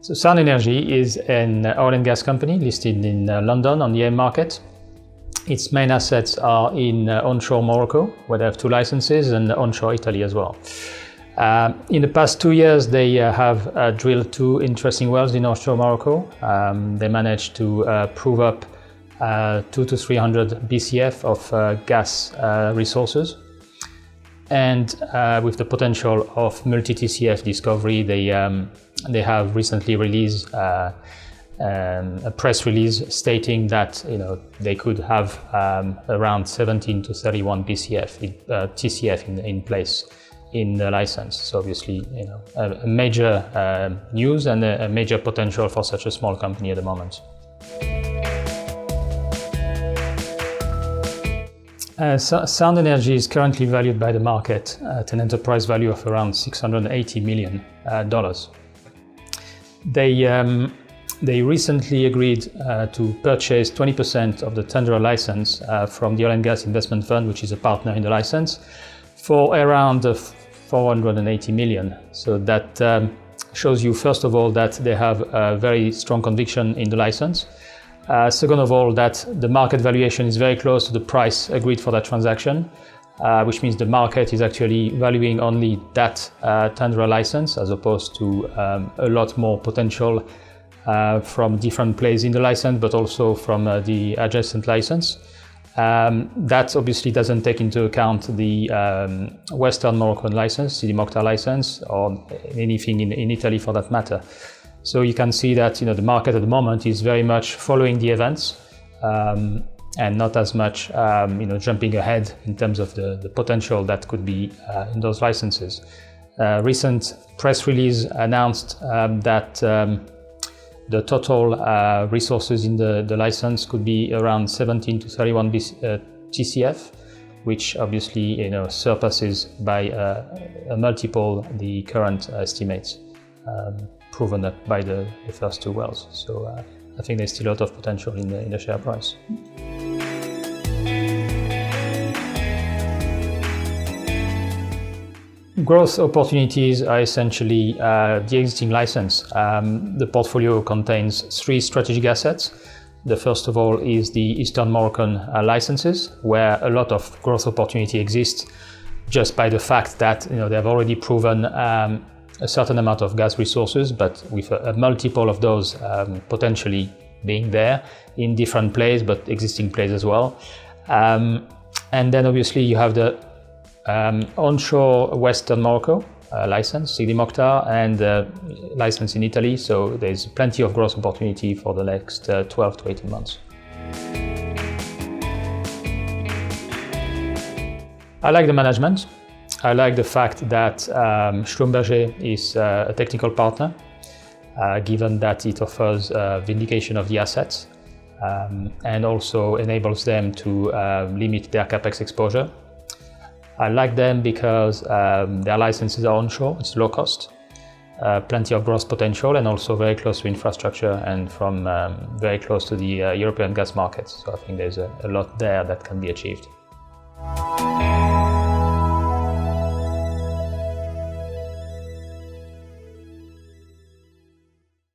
So Sound Energy is an oil and gas company listed in London on the AIM market. Its main assets are in onshore Morocco, where they have 2 licenses, and onshore Italy as well. In the past 2 years, they have drilled 2 interesting wells in offshore Morocco. They managed to prove up 200 to 300 BCF of gas resources. And with the potential of multi-TCF discovery, they have recently released a press release stating that they could have around 17 to 31 TCF in place in the license. So obviously, a major news and a major potential for such a small company at the moment. Sound Energy is currently valued by the market at an enterprise value of around $680 million. They recently agreed to purchase 20% of the Tundra license from the Oil and Gas Investment Fund, which is a partner in the license, for around $480 million. So that shows you, first of all, that they have a very strong conviction in the license. Second of all, that the market valuation is very close to the price agreed for that transaction, which means the market is actually valuing only that Tundra license as opposed to a lot more potential from different plays in the license, but also from the adjacent license. That obviously doesn't take into account the Western Moroccan license, Sidi Mokhtar license, or anything in Italy for that matter. So you can see that the market at the moment is very much following the events and not as much jumping ahead in terms of the potential that could be in those licenses. Recent press release announced that the total resources in the license could be around 17 to 31 TCF, which obviously surpasses by a multiple the current estimates proven up by the first 2 wells. So I think there's still a lot of potential in the share price. Growth opportunities are essentially the existing license. The portfolio contains 3 strategic assets. The first of all is the Eastern Moroccan licenses, where a lot of growth opportunity exists just by the fact that they have already proven a certain amount of gas resources, but with a multiple of those potentially being there in different plays, but existing plays as well. And then obviously you have the onshore Western Morocco license, Sidi Mokhtar, and license in Italy. So there's plenty of growth opportunity for the next 12 to 18 months. I like the management. I like the fact that Schlumberger is a technical partner, given that it offers vindication of the assets and also enables them to limit their capex exposure. I like them because their licenses are onshore, it's low cost, plenty of growth potential, and also very close to infrastructure and from very close to the European gas markets. So I think there's a lot there that can be achieved.